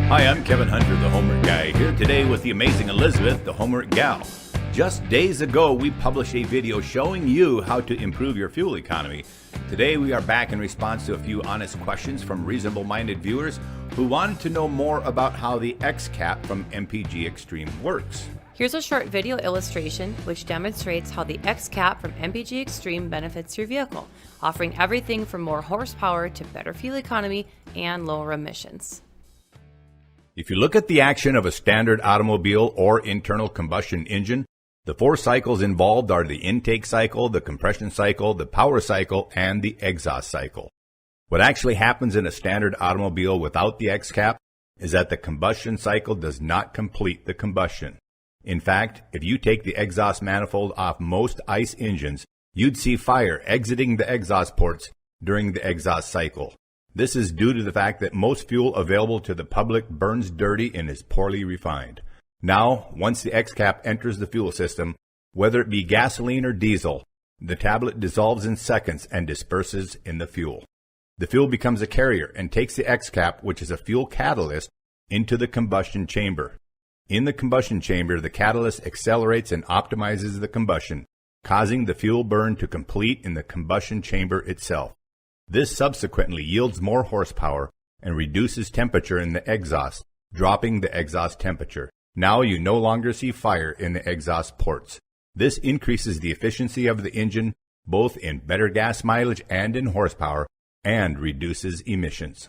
Hi, I'm Kevin Hunter, the Homework Guy, here today with the amazing Elizabeth, the Homework Gal. Just days ago, we published a video showing you how to improve your fuel economy. Today, we are back in response to a few honest questions from reasonable-minded viewers who wanted to know more about how the XCap from MPG Xtreme works. Here's a short video illustration which demonstrates how the XCap from MPG Xtreme benefits your vehicle, offering everything from more horsepower to better fuel economy and lower emissions. If you look at the action of a standard automobile or internal combustion engine, the 4 cycles involved are the intake cycle, the compression cycle, the power cycle, and the exhaust cycle. What actually happens in a standard automobile without the XCap is that the combustion cycle does not complete the combustion. In fact, if you take the exhaust manifold off most ICE engines, you'd see fire exiting the exhaust ports during the exhaust cycle. This is due to the fact that most fuel available to the public burns dirty and is poorly refined. Now, once the XCap enters the fuel system, whether it be gasoline or diesel, the tablet dissolves in seconds and disperses in the fuel. The fuel becomes a carrier and takes the XCap, which is a fuel catalyst, into the combustion chamber. In the combustion chamber, the catalyst accelerates and optimizes the combustion, causing the fuel burn to complete in the combustion chamber itself. This subsequently yields more horsepower and reduces temperature in the exhaust, dropping the exhaust temperature. Now you no longer see fire in the exhaust ports. This increases the efficiency of the engine, both in better gas mileage and in horsepower, and reduces emissions.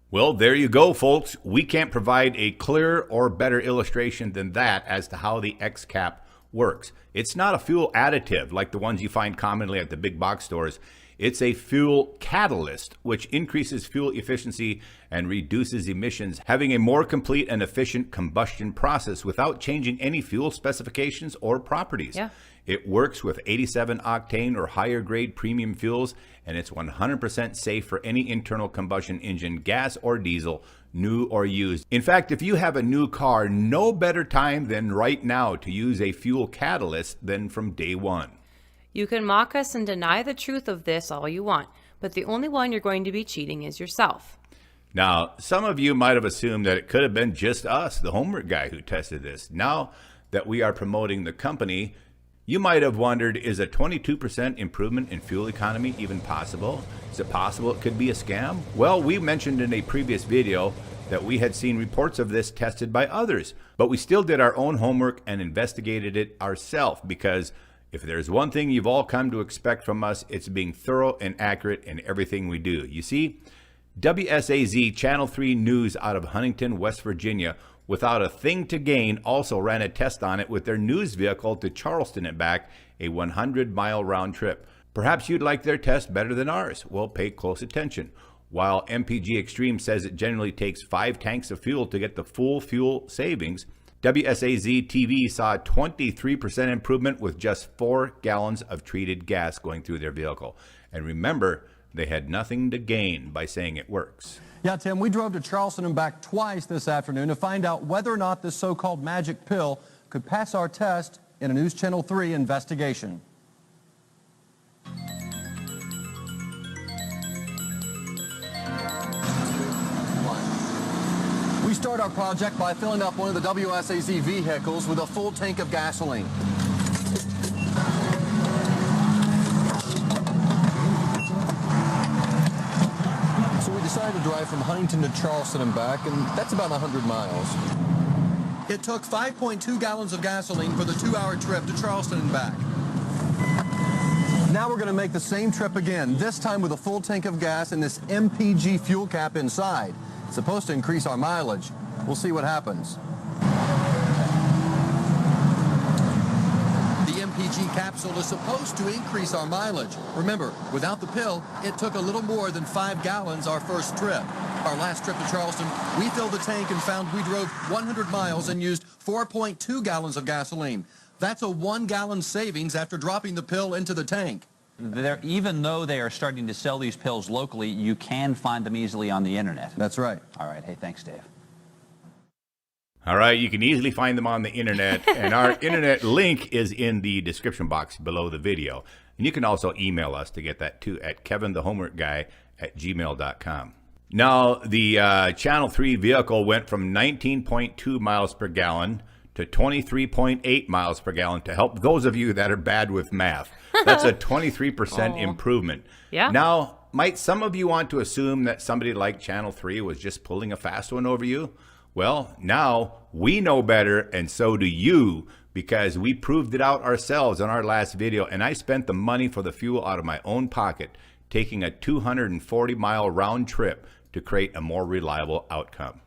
Well, there you go, folks. We can't provide a clearer or better illustration than that as to how the XCap works. It's not a fuel additive like the ones you find commonly at the big box stores. It's a fuel catalyst, which increases fuel efficiency and reduces emissions, having a more complete and efficient combustion process without changing any fuel specifications or properties. Yeah. It works with 87 octane or higher grade premium fuels, and it's 100% safe for any internal combustion engine, gas or diesel, new or used. In fact, if you have a new car, no better time than right now to use a fuel catalyst than from day one. You can mock us and deny the truth of this all you want, but the only one you're going to be cheating is yourself. Now, some of you might have assumed that it could have been just us, the Homework Guy, who tested this. Now that we are promoting the company, you might have wondered, is a 22% improvement in fuel economy even possible? Is it possible it could be a scam? Well, we mentioned in a previous video that we had seen reports of this tested by others, but we still did our own homework and investigated it ourselves, because if there's one thing you've all come to expect from us, it's being thorough and accurate in everything we do. You see, WSAZ Channel 3 News out of Huntington, West Virginia, without a thing to gain, also ran a test on it with their news vehicle to Charleston and back, a 100-mile round trip. Perhaps you'd like their test better than ours. Well, pay close attention. While MPG Xtreme says it generally takes 5 tanks of fuel to get the full fuel savings, WSAZ TV saw a 23% improvement with just 4 gallons of treated gas going through their vehicle. And remember, they had nothing to gain by saying it works. Yeah, Tim, we drove to Charleston and back twice this afternoon to find out whether or not this so-called magic pill could pass our test in a News Channel 3 investigation. We start our project by filling up one of the WSAZ vehicles with a full tank of gasoline. So we decided to drive from Huntington to Charleston and back, and that's about 100 miles. It took 5.2 gallons of gasoline for the 2-hour trip to Charleston and back. Now we're going to make the same trip again, this time with a full tank of gas and this MPG fuel cap inside. It's supposed to increase our mileage. We'll see what happens. The MPG capsule is supposed to increase our mileage. Remember, without the pill, it took a little more than 5 gallons our first trip. Our last trip to Charleston, we filled the tank and found we drove 100 miles and used 4.2 gallons of gasoline. That's a 1-gallon savings after dropping the pill into the tank. Even though they are starting to sell these pills locally, you can find them easily on the internet. That's right. All right. Hey, thanks, Dave. All right, you can easily find them on the internet, and our internet link is in the description box below the video. And you can also email us to get that too at kevinthehomeworkguy@gmail.com. Now, the Channel 3 vehicle went from 19.2 miles per gallon to 23.8 miles per gallon, to help those of you that are bad with math. That's a 23% improvement. Yeah. Now, might some of you want to assume that somebody like Channel 3 was just pulling a fast one over you? Well, now we know better, and so do you, because we proved it out ourselves in our last video, and I spent the money for the fuel out of my own pocket, taking a 240-mile round trip to create a more reliable outcome.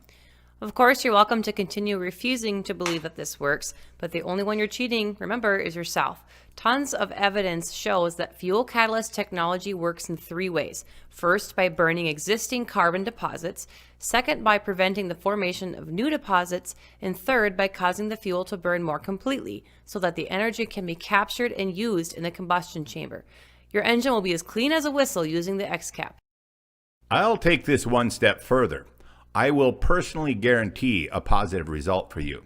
Of course, you're welcome to continue refusing to believe that this works, but the only one you're cheating, remember, is yourself. Tons of evidence shows that fuel catalyst technology works in 3 ways. First, by burning existing carbon deposits. Second, by preventing the formation of new deposits. And third, by causing the fuel to burn more completely, so that the energy can be captured and used in the combustion chamber. Your engine will be as clean as a whistle using the XCap. I'll take this one step further. I will personally guarantee a positive result for you.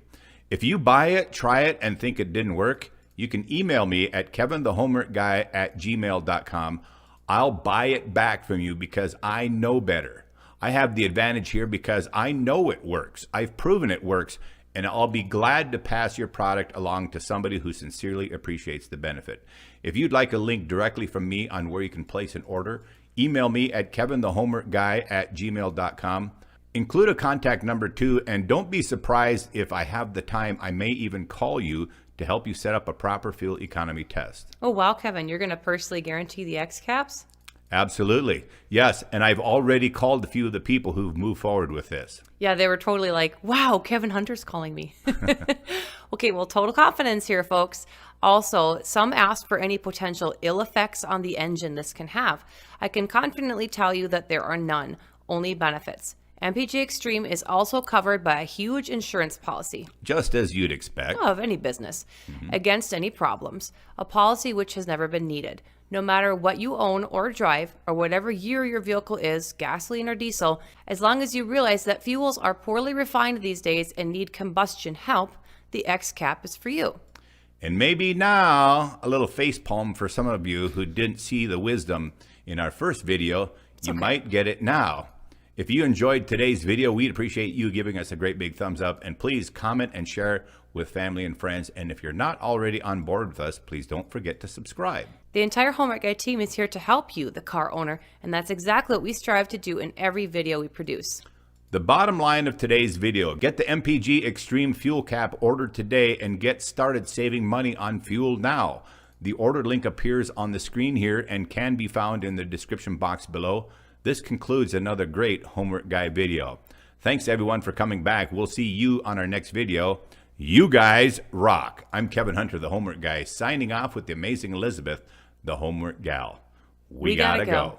If you buy it, try it, and think it didn't work, you can email me at kevinthehomeworkguy@gmail.com. I'll buy it back from you because I know better. I have the advantage here because I know it works. I've proven it works, and I'll be glad to pass your product along to somebody who sincerely appreciates the benefit. If you'd like a link directly from me on where you can place an order, email me at kevinthehomeworkguy@gmail.com. Include a contact number too, and don't be surprised if I have the time. I may even call you to help you set up a proper fuel economy test. Oh, wow, Kevin, you're going to personally guarantee the XCaps? Absolutely. Yes, and I've already called a few of the people who've moved forward with this. Yeah, they were totally like, wow, Kevin Hunter's calling me. Okay, well, total confidence here, folks. Also, some asked for any potential ill effects on the engine this can have. I can confidently tell you that there are none, only benefits. MPG Xtreme is also covered by a huge insurance policy. Just as you'd expect. Of any business. Against any problems. A policy which has never been needed. No matter what you own or drive, or whatever year your vehicle is, gasoline or diesel, as long as you realize that fuels are poorly refined these days and need combustion help, the XCap is for you. And maybe now, a little facepalm for some of you who didn't see the wisdom in our first video, you might get it now. If you enjoyed today's video, we'd appreciate you giving us a great big thumbs up, and please comment and share with family and friends. And if you're not already on board with us, please don't forget to subscribe. The entire Homework Guy team is here to help you, the car owner, and that's exactly what we strive to do in every video we produce. The bottom line of today's video: get the MPG Xtreme fuel cap ordered today and get started saving money on fuel now. The order link appears on the screen here and can be found in the description box below. This concludes another great Homework Guy video. Thanks everyone for coming back. We'll see you on our next video. You guys rock. I'm Kevin Hunter, the Homework Guy, signing off with the amazing Elizabeth, the Homework Gal. We gotta go.